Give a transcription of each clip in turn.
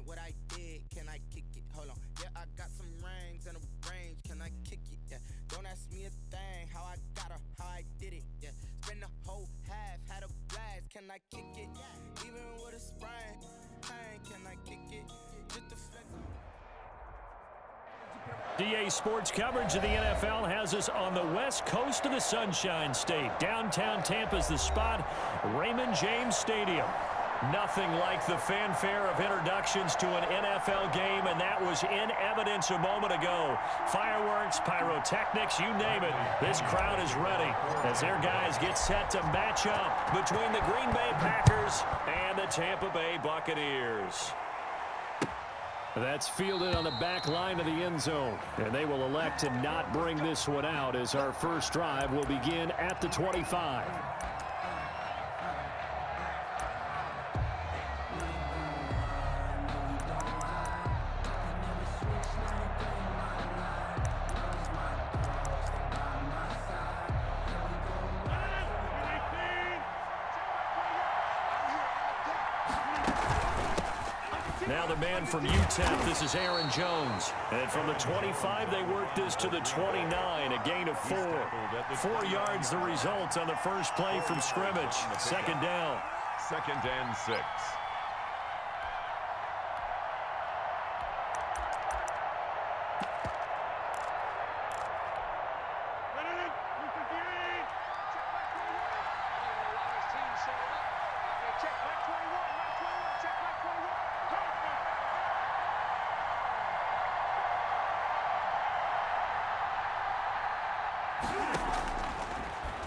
what I did, can I kick it? Hold on, yeah, I got some rings and a range, can I kick it? Yeah, don't ask me a thing, how I got her, how I did it. Yeah, spend the whole half, had a blast, can I kick it? Even with a sprain, pain, can I kick it? Just to flex. DA Sports coverage of the NFL has us on the west coast of the Sunshine State. Downtown Tampa's the spot, Raymond James Stadium. Nothing like the fanfare of introductions to an NFL game, and that was in evidence a moment ago. Fireworks, pyrotechnics, you name it. This crowd is ready as their guys get set to match up between the Green Bay Packers and the Tampa Bay Buccaneers. That's fielded on the back line of the end zone, and they will elect to not bring this one out as our first drive will begin at the 25. Now the man from UTEP, this is Aaron Jones. And from the 25, they work this to the 29, a gain of 4. 4 yards the result on the first play from scrimmage. Second down. 2nd and 6.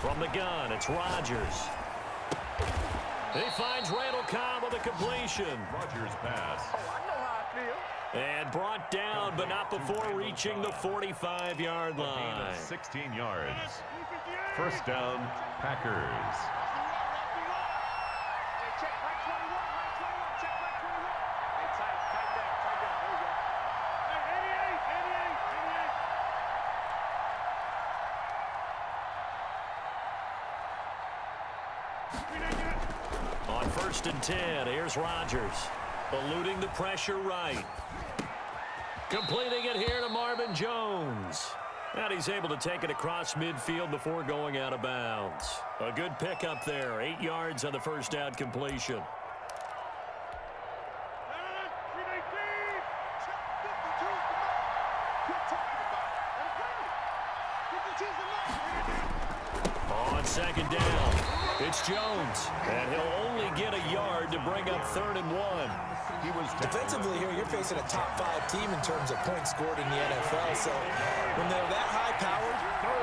From the gun, it's Rodgers. He finds Randall Cobb with a completion. Rodgers pass. Oh, I know how I feel. And brought down, but not before reaching the 45-yard line. 16 yards. First down, Packers. On 1st and 10, here's Rodgers. Eluding the pressure right. Completing it here to Marvin Jones. And he's able to take it across midfield before going out of bounds. A good pickup there. 8 yards on the first down completion. On 2nd down, it's Jones. And he'll only get a yard to bring up 3rd and 1. Defensively here, you're facing a top 5 team in terms of points scored in the NFL. So when they're that high powered,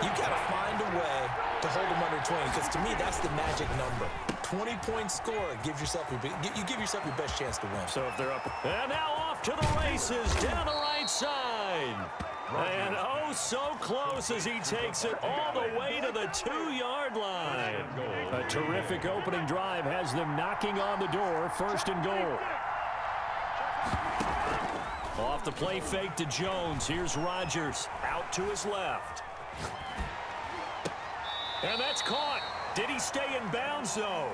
you got to find a way to hold them under 20. Because to me, that's the magic number. 20-point score gives yourself you give yourself your best chance to win. So if they're up, and now off to the races down the right side. And oh, so close as he takes it all the way to the 2-yard line. A terrific opening drive has them knocking on the door. 1st and goal. Off the play fake to Jones. Here's Rodgers out to his left. And that's caught. Did he stay in bounds, though?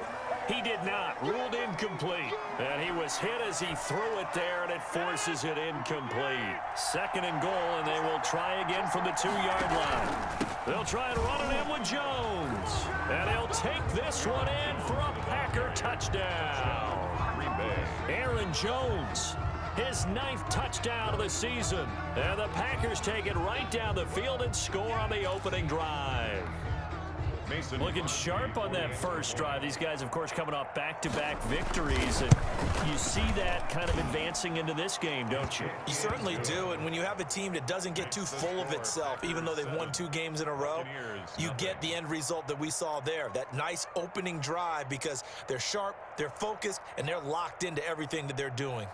He did not. Ruled incomplete. And he was hit as he threw it there, and it forces it incomplete. 2nd and goal, and they will try again from the 2-yard line. They'll try and run it in with Jones. And he'll take this one in for a Packer touchdown. Aaron Jones, his 9th touchdown of the season. And the Packers take it right down the field and score on the opening drive. Looking sharp on that first drive. These guys, of course, coming off back-to-back victories. And you see that kind of advancing into this game, don't you? You certainly do. And when you have a team that doesn't get too full of itself, even though they've won 2 games in a row, you get the end result that we saw there. That nice opening drive because they're sharp, they're focused, and they're locked into everything that they're doing.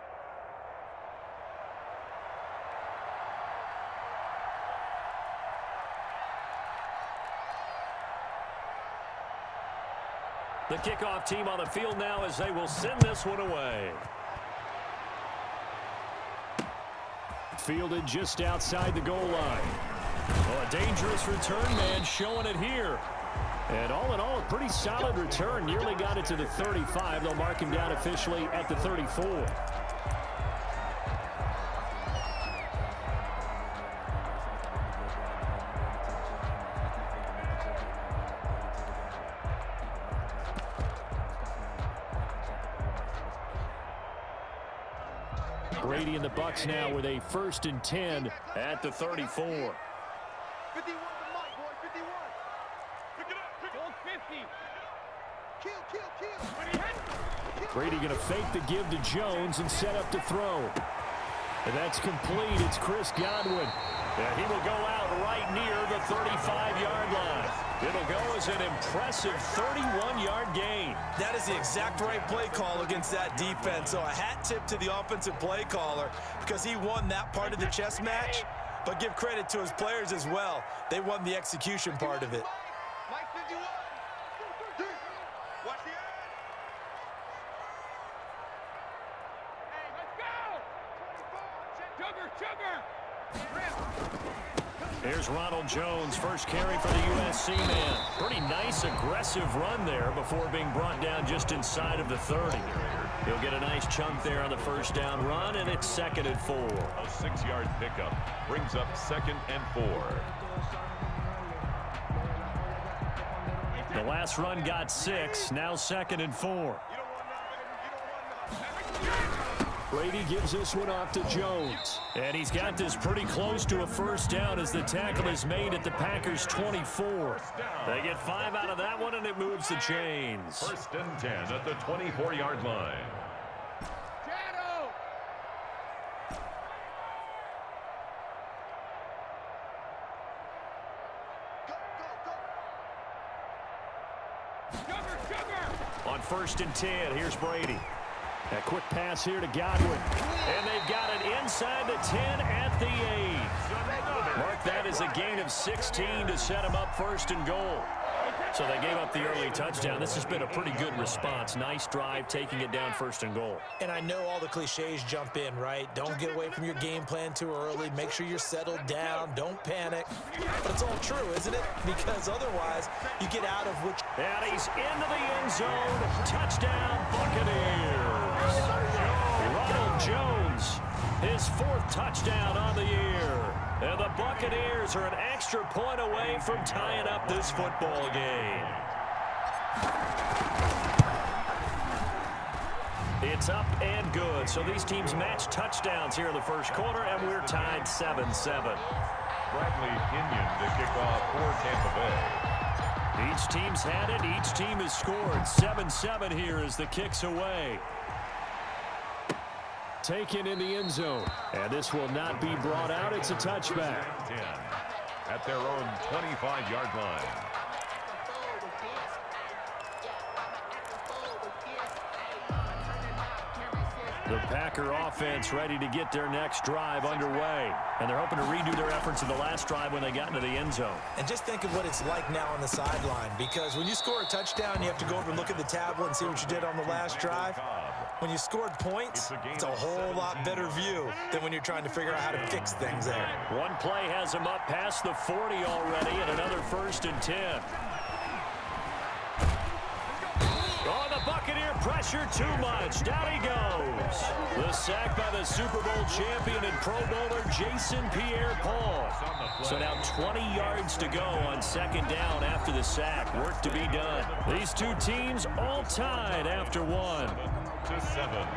The kickoff team on the field now as they will send this one away. Fielded just outside the goal line. Oh, a dangerous return man showing it here. And all in all, a pretty solid return. Nearly got it to the 35. They'll mark him down officially at the 34. Brady and the Bucks now with a 1st and 10 at the 34. 51 to Mike, boy, 51. Pick it up, pick up. 50. Kill. Brady going to fake the give to Jones and set up to throw. And that's complete. It's Chris Godwin. And he will go out right near the 35-yard line. It'll go as an impressive 31-yard gain. That is the exact right play call against that defense. So a hat tip to the offensive play caller because he won that part of the chess match. But give credit to his players as well. They won the execution part of it. Mike 51. Watch the end. Hey, let's go. Sugar. Here's Ronald Jones, first carry for the USC man. Pretty nice, aggressive run there before being brought down just inside of the 30. He'll get a nice chunk there on the first down run, and it's 2nd and 4. A 6-yard pickup brings up 2nd and 4. The last run got 6, now 2nd and 4. Brady gives this one off to Jones. And he's got this pretty close to a first down as the tackle is made at the Packers' 24. They get 5 out of that one, and it moves the chains. 1st and 10 at the 24-yard line. On 1st and 10, here's Brady. A quick pass here to Godwin. And they've got it inside the 10 at the 8. Mark that as a gain of 16 to set him up 1st and goal. So they gave up the early touchdown. This has been a pretty good response. Nice drive, taking it down 1st and goal. And I know all the cliches jump in, right? Don't get away from your game plan too early. Make sure you're settled down. Don't panic. But it's all true, isn't it? Because otherwise, you get out of which... And he's into the end zone. Touchdown, Buccaneers. Ronald Jones, his 4th touchdown on the year. And the Buccaneers are an extra point away from tying up this football game. It's up and good. So these teams match touchdowns here in the first quarter, and we're tied 7-7. Bradley Pinion to kick off for Tampa Bay. Each team's had it. Each team has scored. 7-7 here as the kick's away. Taken in the end zone. And this will not be brought out. It's a touchback. 10 at their own 25-yard line. The Packer offense ready to get their next drive underway. And they're hoping to redo their efforts in the last drive when they got into the end zone. And just think of what it's like now on the sideline, because when you score a touchdown, you have to go over and look at the tablet and see what you did on the last drive. When you scored points, it's a whole lot better view than when you're trying to figure out how to fix things there. One play has them up past the 40 already, and another 1st and 10. Oh, the Buccaneer pressure too much. Down he goes. The sack by the Super Bowl champion and Pro Bowler Jason Pierre-Paul. So now 20 yards to go on 2nd down after the sack. Work to be done. These two teams all tied after 1. 7-7.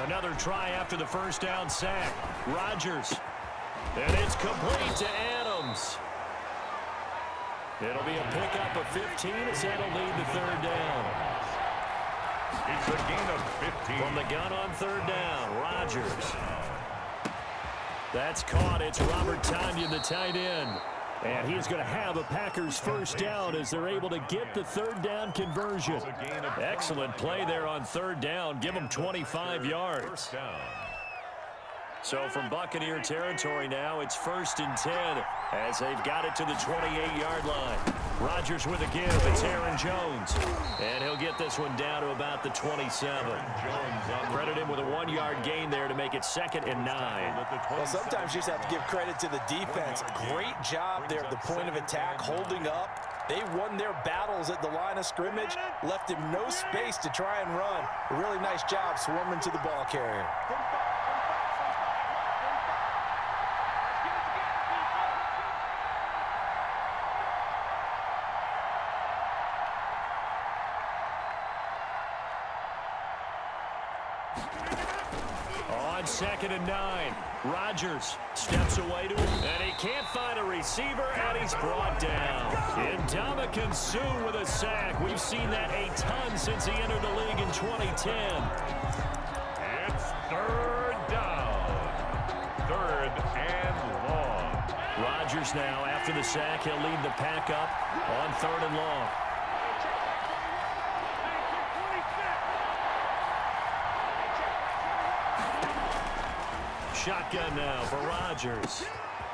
Another try after the first down sack. Rodgers. And it's complete to Adams. It'll be a pickup of 15 as that'll lead the 3rd down. It's a gain of 15. From the gun on 3rd down, Rodgers. That's caught. It's Robert Tonyan, the tight end. And he's going to have a Packers 1st down as they're able to get the 3rd down conversion. Excellent play there on 3rd down. Give them 25 yards. So from Buccaneer territory now, it's 1st and 10 as they've got it to the 28-yard line. Rodgers with a give. It's Aaron Jones. And he'll get this one down to about the 27. Credit him with a 1-yard gain there to make it 2nd and 9. Well, sometimes you just have to give credit to the defense. Great job there at the point of attack, holding up. They won their battles at the line of scrimmage, left him no space to try and run. A really nice job swarming to the ball carrier. On 2nd and 9, Rodgers steps away to him, and he can't find a receiver, and he's brought down. Ndamukong Suh with a sack. We've seen that a ton since he entered the league in 2010. It's 3rd down. 3rd and long. Rodgers now, after the sack, he'll lead the pack up on 3rd and long. Shotgun now for Rodgers.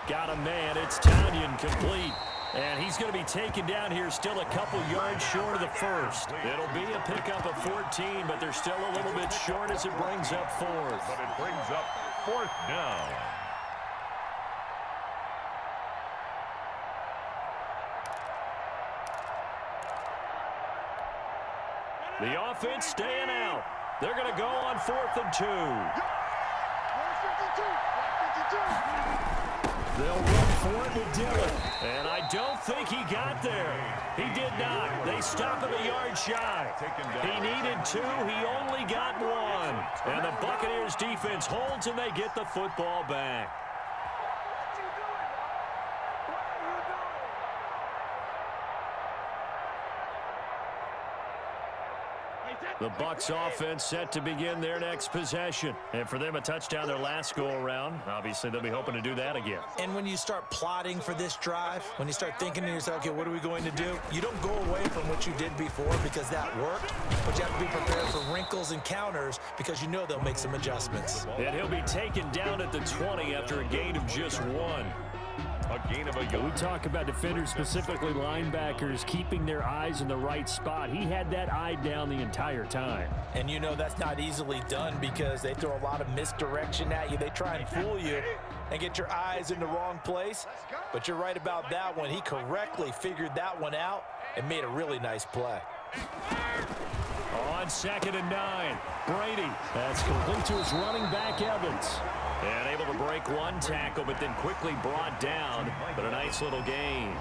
Got a man. It's Tanyan complete. And he's going to be taken down here still a couple yards short of the first. It'll be a pickup of 14, but they're still a little bit short as it brings up 4th. But it brings up 4th down. The offense staying out. They're going to go on 4th and 2. They'll run for it with Dillon. And I don't think he got there. He did not. They stop him a yard shy. He needed 2. He only got 1. And the Buccaneers defense holds and they get the football back. The Bucks offense set to begin their next possession. And for them, a touchdown their last go-around. Obviously, they'll be hoping to do that again. And when you start plotting for this drive, when you start thinking to yourself, okay, what are we going to do? You don't go away from what you did before because that worked, but you have to be prepared for wrinkles and counters because you know they'll make some adjustments. And he'll be taken down at the 20 after a gain of just 1. A gain of a yard. We talk about defenders, specifically linebackers, keeping their eyes in the right spot. He had that eye down the entire time. And you know that's not easily done because they throw a lot of misdirection at you. They try and fool you and get your eyes in the wrong place. But you're right about that one. He correctly figured that one out and made a really nice play. On 2nd and 9, Brady. That's complete to his running back, Evans. And able to break one tackle, but then quickly brought down. But a nice little gain.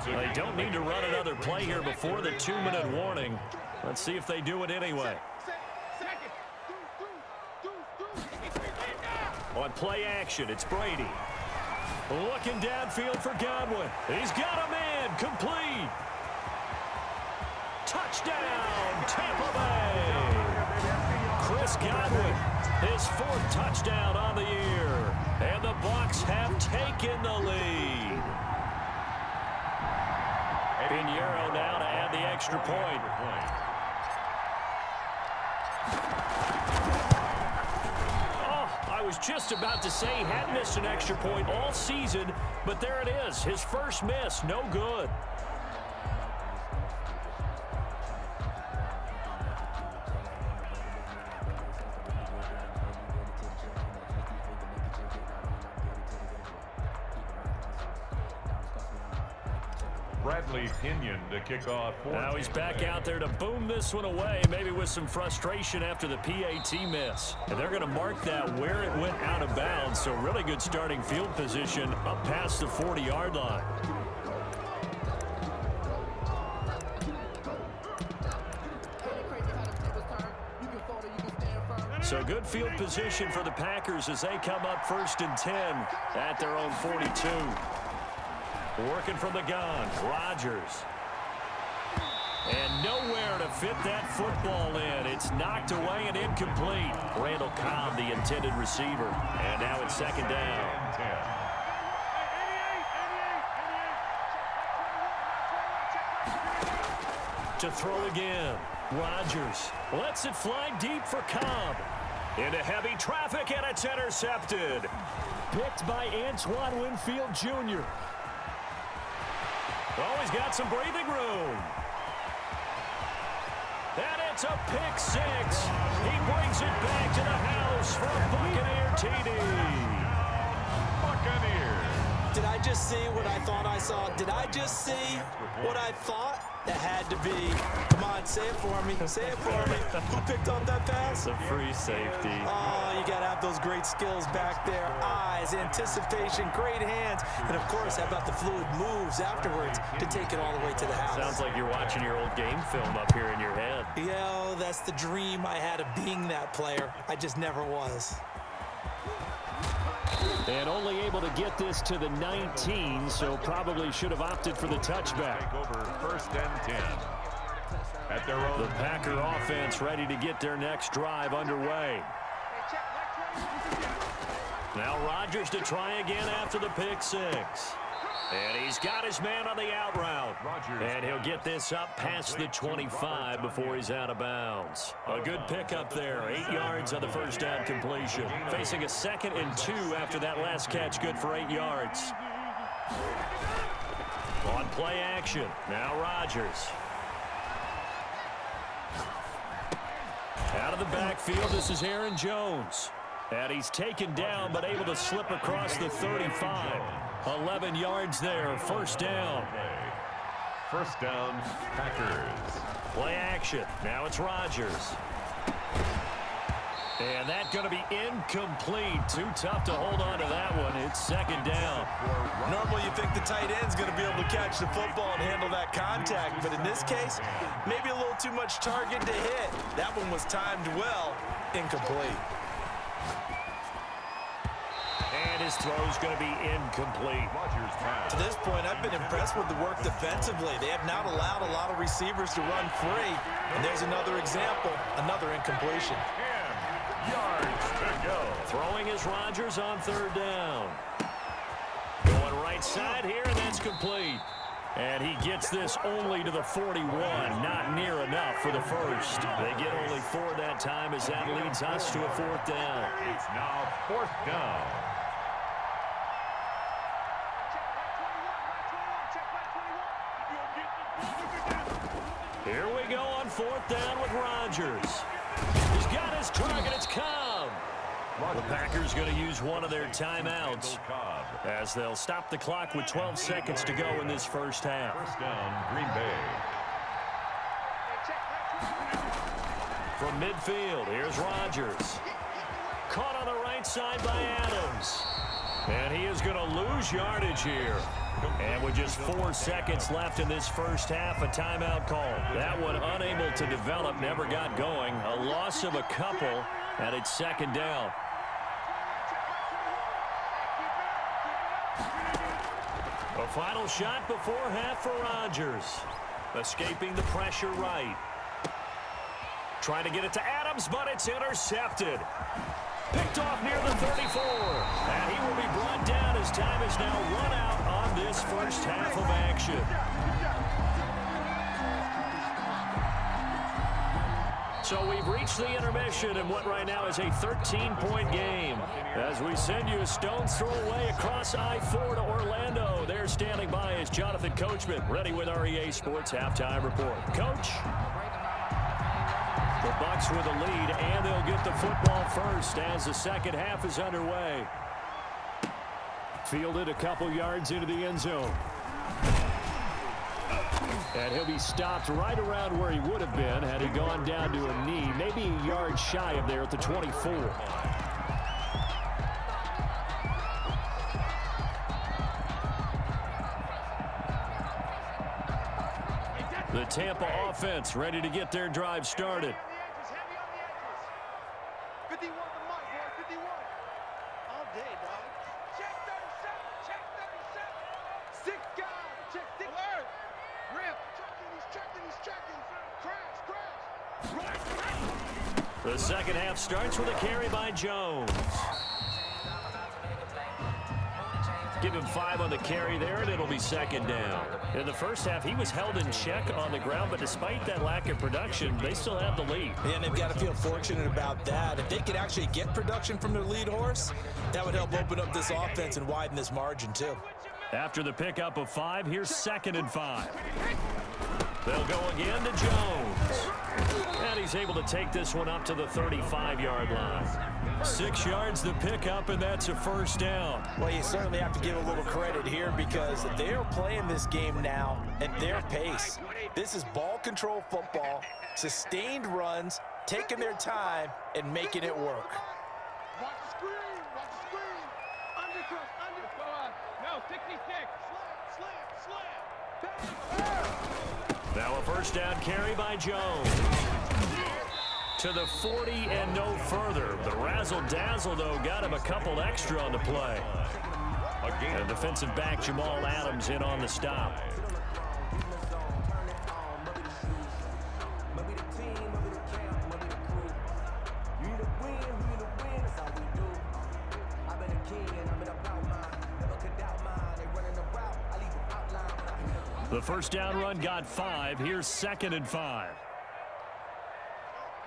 They don't need to run another play here before the 2-minute warning. Let's see if they do it anyway. On play action, it's Brady. Looking downfield for Godwin. He's got a man, complete. Touchdown, Tampa Bay. Chris Godwin, his 4th touchdown on the year. And the Bucks have taken the lead. Pinheiro now to add the extra point. Oh, I was just about to say he hadn't missed an extra point all season, but there it is. His first miss, no good. Pinion to kick off. Now he's back out there to boom this one away, maybe with some frustration after the PAT miss. And they're going to mark that where it went out of bounds, so really good starting field position up past the 40-yard line. So good field position for the Packers as they come up 1st and 10 at their own 42. Working from the gun, Rodgers. And nowhere to fit that football in. It's knocked away and incomplete. Randall Cobb, the intended receiver. And now it's 2nd down. To throw again, Rodgers lets it fly deep for Cobb. Into heavy traffic, and it's intercepted. Picked by Antoine Winfield Jr. Oh, he's got some breathing room. And it's a pick 6. He brings it back to the house for a Buccaneer TD. Buccaneers Did I just see what I thought I saw? Did I just see what I thought? That had to be. Come on, say it for me. Say it for me. Who picked up that pass? It's a free safety. Oh, you got to have those great skills back there. Eyes, anticipation, great hands. And, of course, how about the fluid moves afterwards to take it all the way to the house? Sounds like you're watching your old game film up here in your head. Yeah, that's the dream I had of being that player. I just never was. And only able to get this to the 19, so probably should have opted for the touchback. Over 1st and 10. At their own. The Packer offense ready to get their next drive underway. Now Rodgers to try again after the pick six. And he's got his man on the out route. And he'll get this up past the 25 before he's out of bounds. A good pickup there. 8 yards on the first down completion. Facing a 2nd and 2 after that last catch. Good for 8 yards. On play action. Now Rodgers. Out of the backfield, this is Aaron Jones. And he's taken down, but able to slip across the 35. 11 yards there, first down. First down, Packers. Play action. Now it's Rodgers. And that's going to be incomplete. Too tough to hold on to that one. It's 2nd down. Normally you think the tight end's going to be able to catch the football and handle that contact, but in this case, maybe a little too much target to hit. That one was timed well. Incomplete. And his throw's going to be incomplete. To this point, I've been impressed with the work defensively. They have not allowed a lot of receivers to run free. And there's another example, another incompletion. 10 yards to go. Throwing is Rodgers on 3rd down. Going right side here, and that's complete. And he gets this only to the 41. Not near enough for the first. They get only 4 that time as that leads us to a 4th down. It's now 4th down. Here we go on 4th down with Rodgers. He's got his target. It's Cobb. The Packers going to use one of their timeouts as they'll stop the clock with 12 seconds to go in this first half. First down, Green Bay. From midfield, here's Rodgers. Caught on the right side by Adams. And he is going to lose yardage here. And with just 4 seconds left in this first half, a timeout call. That one unable to develop, never got going. A loss of a couple, and it's 2nd down. A final shot before half for Rodgers. Escaping the pressure right. Trying to get it to Adams, but it's intercepted. Picked off near the 34. And he will be brought down as time is now run out on this first half of action. So we've reached the intermission in what right now is a 13-point game. As we send you a stone's throw away across I-4 to Orlando. There standing by is Jonathan Coachman, ready with our EA Sports Halftime Report. Coach? The Bucks with a lead, and they'll get the football first as the second half is underway. Fielded a couple yards into the end zone. And he'll be stopped right around where he would have been had he gone down to a knee, maybe a yard shy of there at the 24. The Tampa offense ready to get their drive started. 51 to Mike, boy, 51. All day, dog. Check 37, check 37. 6 guys, check 6. Alert. Rip. He's checking. Crash. The second half starts with a carry by Jones. Give him 5 on the carry there, and it'll be 2nd down. In the first half, he was held in check on the ground, but despite that lack of production, they still have the lead. And they've got to feel fortunate about that. If they could actually get production from their lead horse, that would help open up this offense and widen this margin, too. After the pickup of 5, here's 2nd and 5. They'll go again to Jones. And he's able to take this one up to the 35-yard line. 6 yards the pickup, and that's a first down. Well, you certainly have to give a little credit here because they're playing this game now at their pace. This is ball control football, sustained runs, taking their time, and making it work. Watch the screen. Watch the screen. Undercross. No, 66. Slam. Now a first down carry by Jones. To the 40 and no further. The razzle-dazzle, though, got him a couple extra on the play. And defensive back Jamal Adams in on the stop. The first down run got 5. Here's 2nd and 5.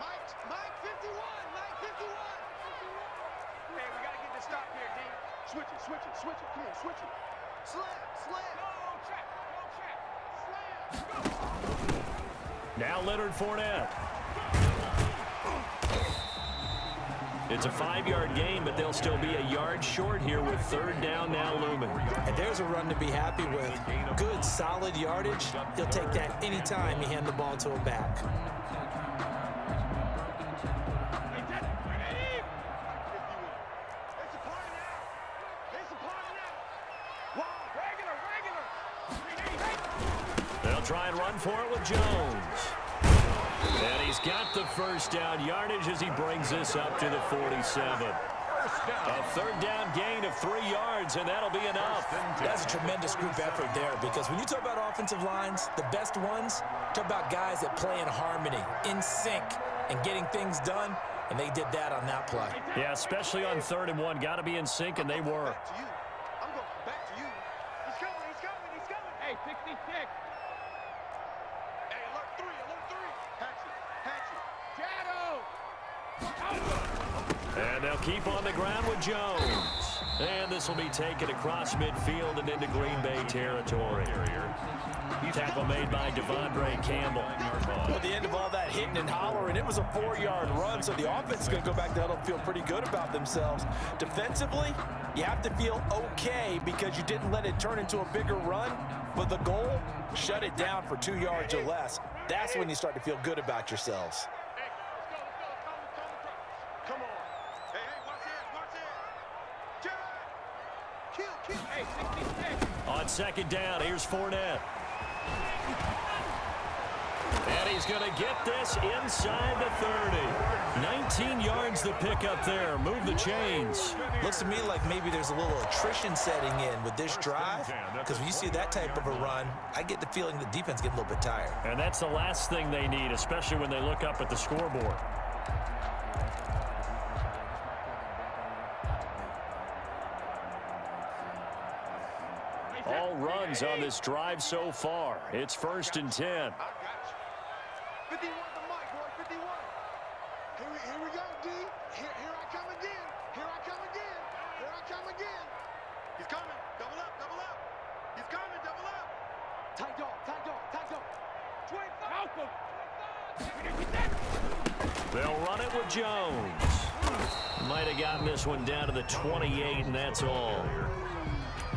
Mike 51. Hey, we got to get this stop here, D. Switch it. Come on, switch it. Slam. Go, check. Slam. Now Leonard Fournette. It's a 5-yard gain, but they'll still be a yard short here with 3rd down now looming. And there's a run to be happy with. Good, solid yardage. He'll take that anytime you hand the ball to a back. They'll try and run for it with Jones. And he's got the first down yardage as he brings this up to the 47. A 3rd down gain of 3 yards, and that'll be enough. That's a tremendous group effort there because when you talk about offensive lines, the best ones, talk about guys that play in harmony, in sync, and getting things done, and they did that on that play. Yeah, especially on 3rd and 1. Got to be in sync, and they were. I'm going back to you. He's coming. Hey, 66. Hey, alert 3. Hatchet. Shadow. And they'll keep on the ground with Jones. And this will be taken across midfield and into Green Bay territory. Tackle made by Devondre Campbell. Well, at the end of all that hitting and hollering, it was a 4-yard run, so the offense is going to go back to huddle and feel pretty good about themselves. Defensively, you have to feel okay because you didn't let it turn into a bigger run, but the goal, shut it down for 2 yards or less. That's when you start to feel good about yourselves. Come on. Hey, watch it. Kill. Hey, 66. On 2nd down, here's Fournette. And he's going to get this inside the 30. 19 yards to pick up there. Move the chains. Looks to me like maybe there's a little attrition setting in with this drive because when you see that type of a run, I get the feeling the defense gets a little bit tired. And that's the last thing they need, especially when they look up at the scoreboard. All runs on this drive so far. It's 1st and 10. I got you. 51 to Mike, boy. 51. Here we go, D. Here I come again. He's coming. Double up. He's coming. Double up. Tight dog. 25. They'll run it with Jones. Might have gotten this one down to the 28, and that's all.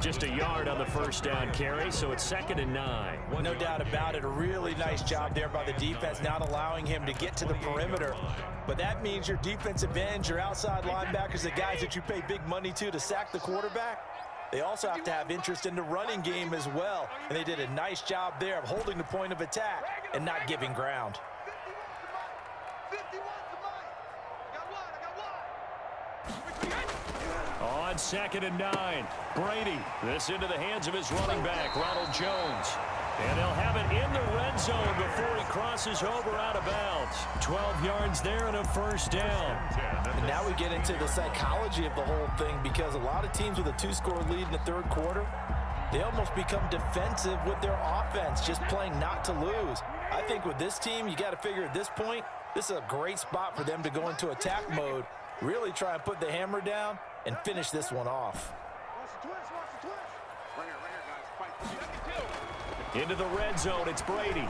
Just a yard on the first down carry, so it's 2nd and 9. No doubt about it. A really nice job there by the defense, not allowing him to get to the perimeter. But that means your defensive ends, your outside linebackers, the guys that you pay big money to sack the quarterback, they also have to have interest in the running game as well. And they did a nice job there of holding the point of attack and not giving ground. 51 to Mike. I got one. On 2nd and 9, Brady. This into the hands of his running back, Ronald Jones. And they'll have it in the red zone before he crosses over out of bounds. 12 yards there and a first down. And now we get into the psychology of the whole thing because a lot of teams with a 2-score lead in the 3rd quarter, they almost become defensive with their offense, just playing not to lose. I think with this team, you got to figure at this point, this is a great spot for them to go into attack mode, really try and put the hammer down and finish this one off. Watch the twist. Right here, guys. Fight. Into the red zone, it's Brady.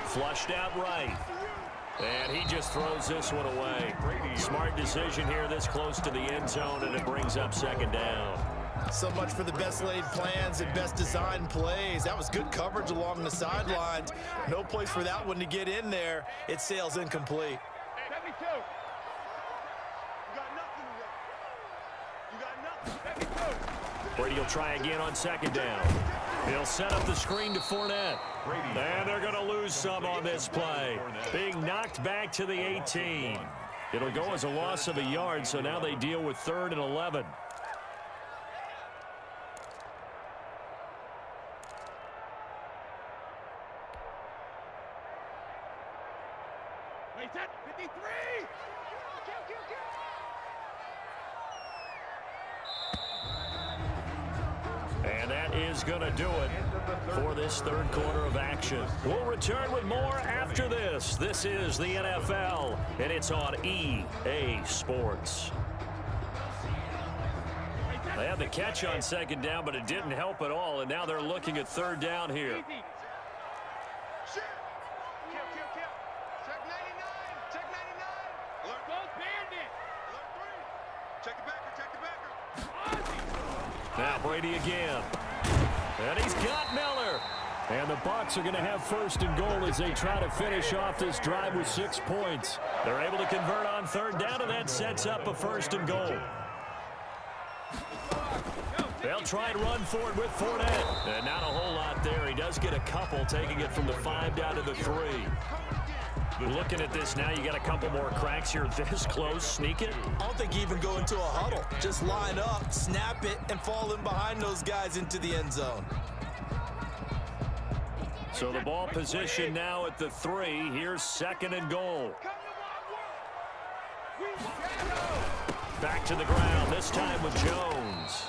Flushed out right. And he just throws this one away. Smart decision here this close to the end zone, and it brings up second down. So much for the best laid plans and best designed plays. That was good coverage along the sidelines. No place for that one to get in there. It sails incomplete. 72. You got nothing to do. You got nothing. 72. Brady will try again on second down. He'll set up the screen to Fournette. And they're going to lose some on this play. Being knocked back to the 18. It'll go as a loss of a yard, so now they deal with 3rd and 11. Wait, 53. And that is going to do it for this third quarter of action. We'll return with more after this. This is the NFL, and it's on EA Sports. They had the catch on second down, but it didn't help at all, and now they're looking at third down here. Check 99. Check 99. Alert. Goes Bandit. Alert 3. Check the backer. Now Brady again. And he's got Miller. And the Bucks are going to have 1st and goal as they try to finish off this drive with 6 points. They're able to convert on third down, and that sets up a 1st and goal. They'll try and run for it with Fournette. And not a whole lot there. He does get a couple, taking it from the 5 down to the 3. Looking at this now, you got a couple more cracks here this close. Sneak it. I don't think you even go into a huddle. Just line up, snap it, and fall in behind those guys into the end zone. So the ball position now at the 3. Here's 2nd and goal. Back to the ground, this time with Jones.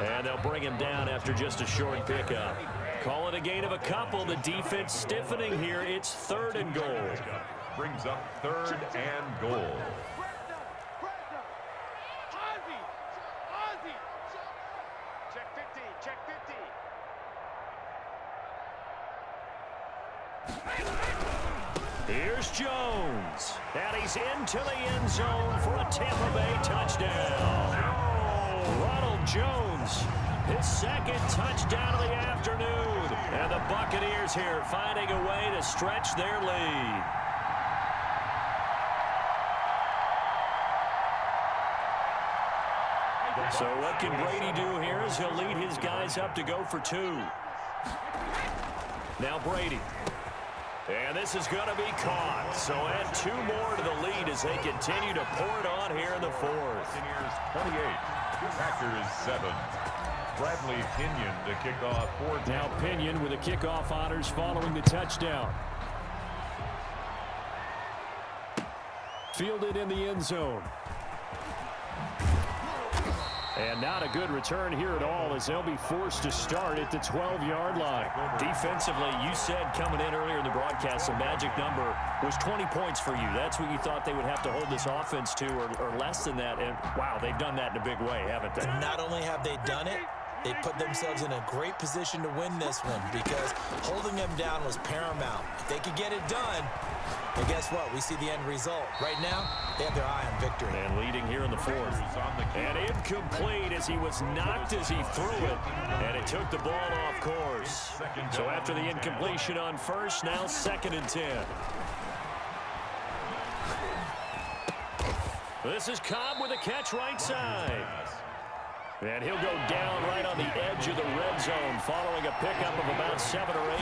And they'll bring him down after just a short pickup. Call it a gain of a couple. The defense stiffening here. It's 3rd and goal. Brings up 3rd and goal. Check 50. Check 50. Here's Jones. And he's into the end zone for a Tampa Bay touchdown. Ronald Jones, his 2nd touchdown of the afternoon. And the Buccaneers here finding a way to stretch their lead. So what can Brady do here is he'll lead his guys up to go for 2. Now Brady. And this is going to be caught. So add 2 more to the lead as they continue to pour it on here in the 4th. 28, Packers 7. Bradley Pinion to kick off 4th. Now Pinion with the kickoff honors following the touchdown. Fielded in the end zone. And not a good return here at all as they'll be forced to start at the 12-yard line. Defensively, you said coming in earlier in the broadcast, the magic number was 20 points for you. That's what you thought they would have to hold this offense to or less than that. And, wow, they've done that in a big way, haven't they? And not only have they done it, they put themselves in a great position to win this one because holding them down was paramount. If they could get it done, and guess what? We see the end result. Right now, they have their eye on victory. And leading here in the 4th. And incomplete as he was knocked as he threw it. And it took the ball off course. So after the incompletion on 1st, now 2nd and 10. This is Cobb with a catch right side. And he'll go down right on the edge of the red zone following a pickup of about 7 or 8.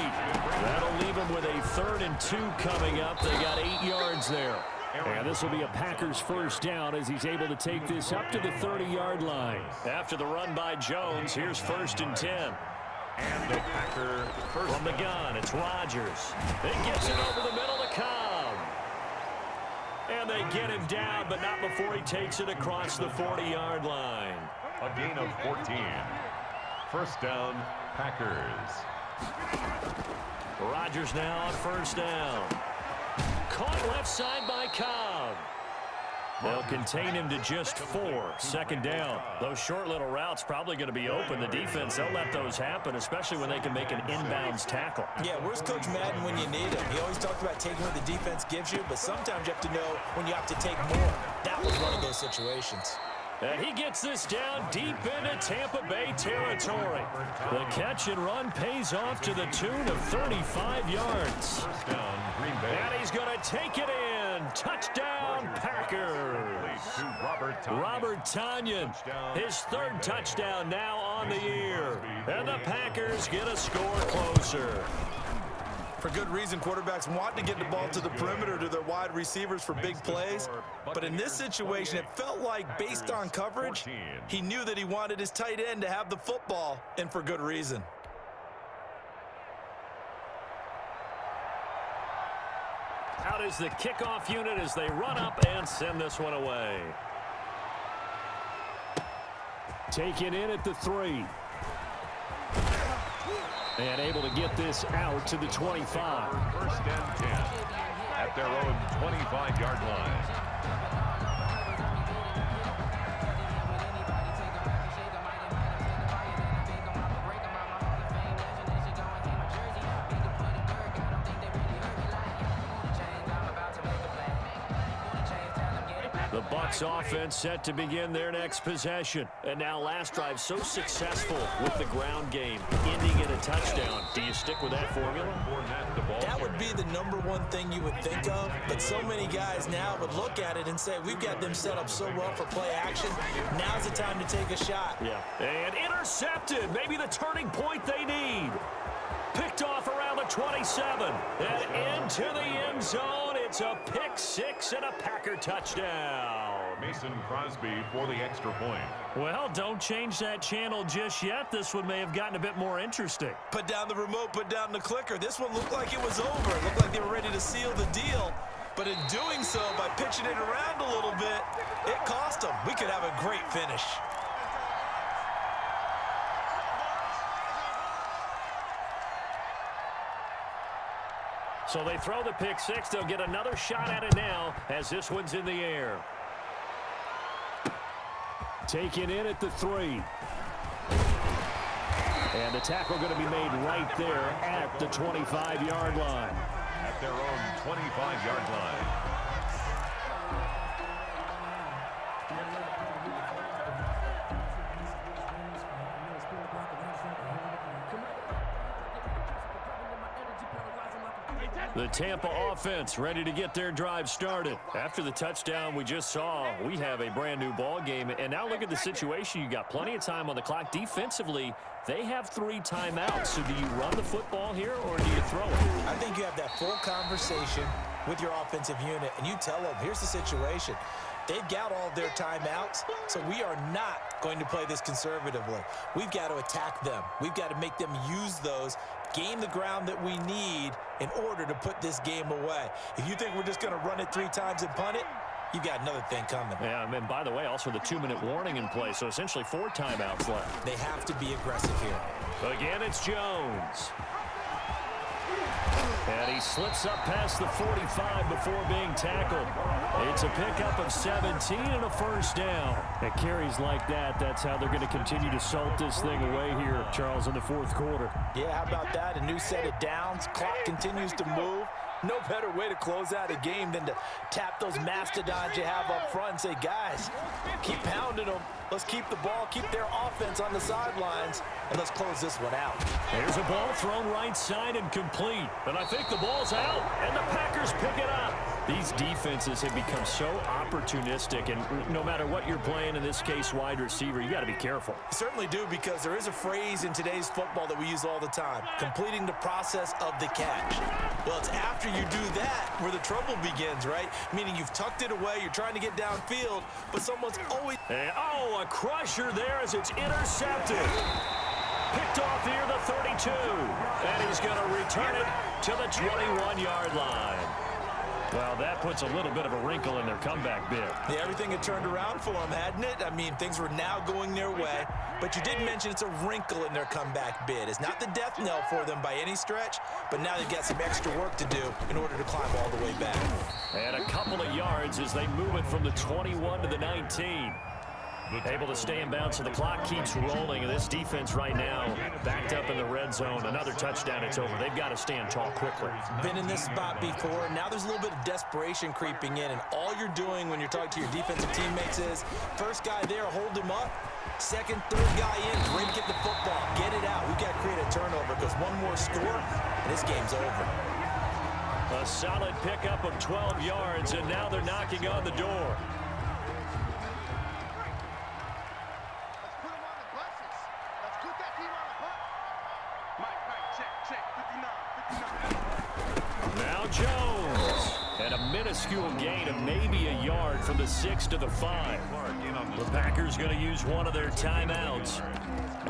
That'll leave him with a 3rd and 2 coming up. They got 8 yards there. And this will be a Packers 1st down as he's able to take this up to the 30-yard line. After the run by Jones, here's 1st and 10. And the Packer first. From the gun, it's Rodgers. It gets it over the middle to Cobb. And they get him down, but not before he takes it across the 40-yard line. A gain of 14. 1st down, Packers. Rodgers now on 1st down. Caught left side by Cobb. They'll contain him to just 4. Second down. Those short little routes probably going to be open. The defense, they'll let those happen, especially when they can make an inbounds tackle. Yeah, where's Coach Madden when you need him? He always talked about taking what the defense gives you, but sometimes you have to know when you have to take more. That was one of those situations. And he gets this down deep into Tampa Bay territory. The catch and run pays off to the tune of 35 yards. First down, Green Bay. And he's going to take it in. Touchdown, Packers. Robert Tonyan, his 3rd touchdown now on the year. And the Packers get a score closer. For good reason, quarterbacks want to get the ball to the perimeter to their wide receivers for big plays. But in this situation, it felt like, based on coverage, he knew that he wanted his tight end to have the football, and for good reason. Out is the kickoff unit as they run up and send this one away. Taken in at the 3. And able to get this out to the 25. First and 10 at their own 25-yard line. The Bucks offense set to begin their next possession. And now last drive so successful with the ground game, ending in a touchdown. Do you stick with that formula? That would be the #1 thing you would think of, but so many guys now would look at it and say, we've got them set up so well for play action. Now's the time to take a shot. Yeah. And intercepted. Maybe the turning point they need. Picked off around the 27. And into the end zone. It's a pick 6 and a Packer touchdown. Mason Crosby for the extra point. Well, don't change that channel just yet. This one may have gotten a bit more interesting. Put down the remote, put down the clicker. This one looked like it was over. It looked like they were ready to seal the deal. But in doing so, by pitching it around a little bit, it cost them. We could have a great finish. So they throw the pick 6. They'll get another shot at it now as this one's in the air. Taken in at the 3. And the tackle going to be made right there at the 25-yard line. At their own 25-yard line. The Tampa offense ready to get their drive started. After the touchdown we just saw, we have a brand new ball game. And now look at the situation. You got plenty of time on the clock. Defensively, they have 3 timeouts. So do you run the football here or do you throw it? I think you have that full conversation with your offensive unit, and you tell them, here's the situation. They've got all their timeouts, so we are not going to play this conservatively. We've got to attack them. We've got to make them use those, gain the ground that we need in order to put this game away. If you think we're just going to run it 3 times and punt it, you've got another thing coming. Yeah, and by the way, also the 2-minute warning in play, so essentially 4 timeouts left. They have to be aggressive here. Again, it's Jones. And he slips up past the 45 before being tackled. It's a pickup of 17 and a first down. At carries like that, that's how they're going to continue to salt this thing away here, Charles, in the 4th quarter. Yeah, how about that? A new set of downs. Clock continues to move. No better way to close out a game than to tap those mastodons you have up front and say, guys, keep pounding them. Let's keep the ball, keep their offense on the sidelines, and let's close this one out. There's a ball thrown right side and complete. And I think the ball's out, and the Packers pick it up. These defenses have become so opportunistic, and no matter what you're playing, in this case, wide receiver, you got to be careful. You certainly do, because there is a phrase in today's football that we use all the time, completing the process of the catch. Well, it's after you do that where the trouble begins, right? Meaning you've tucked it away, you're trying to get downfield, but someone's always... And, oh, a crusher there as it's intercepted. Picked off near the 32, and he's going to return it to the 21-yard line. Well, that puts a little bit of a wrinkle in their comeback bid. Yeah, everything had turned around for them, hadn't it? I mean, things were now going their way. But you did mention it's a wrinkle in their comeback bid. It's not the death knell for them by any stretch, but now they've got some extra work to do in order to climb all the way back. And a couple of yards as they move it from the 21 to the 19. Able to stay in bounds, so the clock keeps rolling. And this defense right now backed up in the red zone. Another touchdown, it's over. They've got to stand tall quickly. Been in this spot before. Now there's a little bit of desperation creeping in, and all you're doing when you're talking to your defensive teammates is first guy there, hold him up. Second, third guy in, ready to get the football. Get it out. We've got to create a turnover because one more score, and this game's over. A solid pickup of 12 yards, and now they're knocking on the door. Now Jones, and a minuscule gain of maybe a yard from the 6 to the 5. The Packers going to use one of their timeouts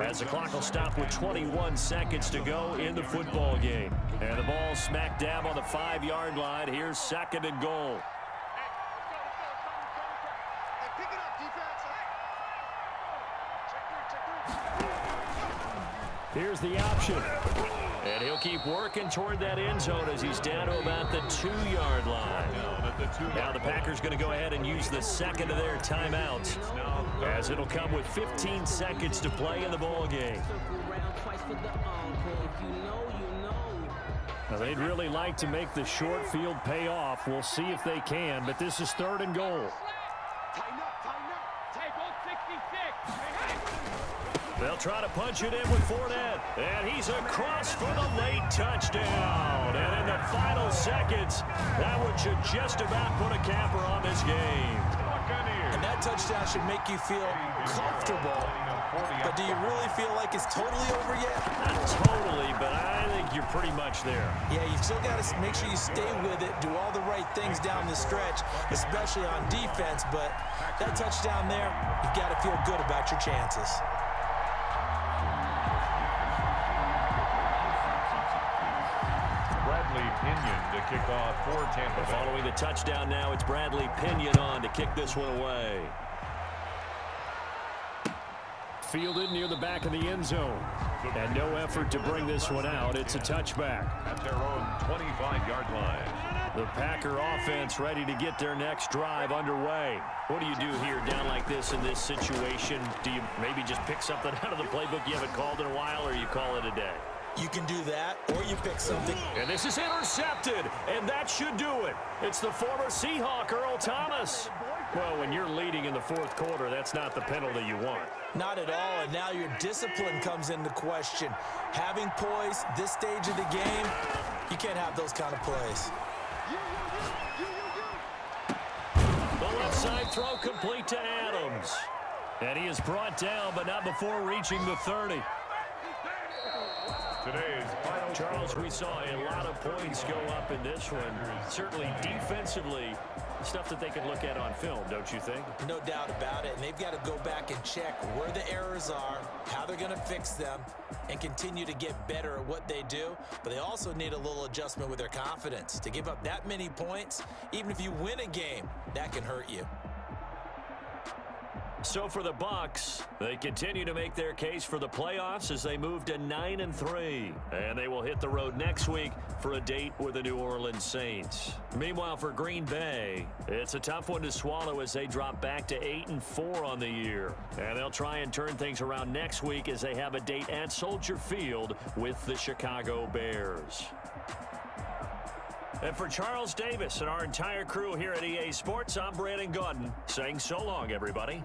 as the clock will stop with 21 seconds to go in the football game. And the ball smack dab on the 5-yard line. Here's 2nd and goal. Here's the option. And he'll keep working toward that end zone as he's down to about the 2-yard line. Now the Packers going to go ahead and use the second of their timeouts as it'll come with 15 seconds to play in the ball game. Now they'd really like to make the short field pay off. We'll see if they can, but this is 3rd and goal. They'll try to punch it in with Fournette, and he's across for the late touchdown. And in the final seconds, that one should just about put a capper on this game. And that touchdown should make you feel comfortable. But do you really feel like it's totally over yet? Not totally, but I think you're pretty much there. Yeah, you still got to make sure you stay with it, do all the right things down the stretch, especially on defense. But that touchdown there, you've got to feel good about your chances. Pinion to kick off for Tampa Bay. Following the touchdown now, it's Bradley Pinion on to kick this one away. Fielded near the back of the end zone. And no effort to bring this one out. It's a touchback. At their own 25-yard line. The Packer offense ready to get their next drive underway. What do you do here down like this in this situation? Do you maybe just pick something out of the playbook you haven't called in a while, or you call it a day? You can do that, or you pick something. And this is intercepted, and that should do it. It's the former Seahawk, Earl Thomas. Well, when you're leading in the 4th quarter, that's not the penalty you want. Not at all, and now your discipline comes into question. Having poise this stage of the game, you can't have those kind of plays. The left side throw complete to Adams. And he is brought down, but not before reaching the 30. Today's final. Charles, we saw a lot of points go up in this one. Certainly defensively, stuff that they could look at on film, don't you think? No doubt about it, and they've got to go back and check where the errors are, how they're going to fix them, and continue to get better at what they do. But they also need a little adjustment with their confidence. To give up that many points, even if you win a game, that can hurt you. So for the Bucks, they continue to make their case for the playoffs as they move to 9-3. And they will hit the road next week for a date with the New Orleans Saints. Meanwhile, for Green Bay, it's a tough one to swallow as they drop back to 8-4 on the year. And they'll try and turn things around next week as they have a date at Soldier Field with the Chicago Bears. And for Charles Davis and our entire crew here at EA Sports, I'm Brandon Gaudin saying so long, everybody.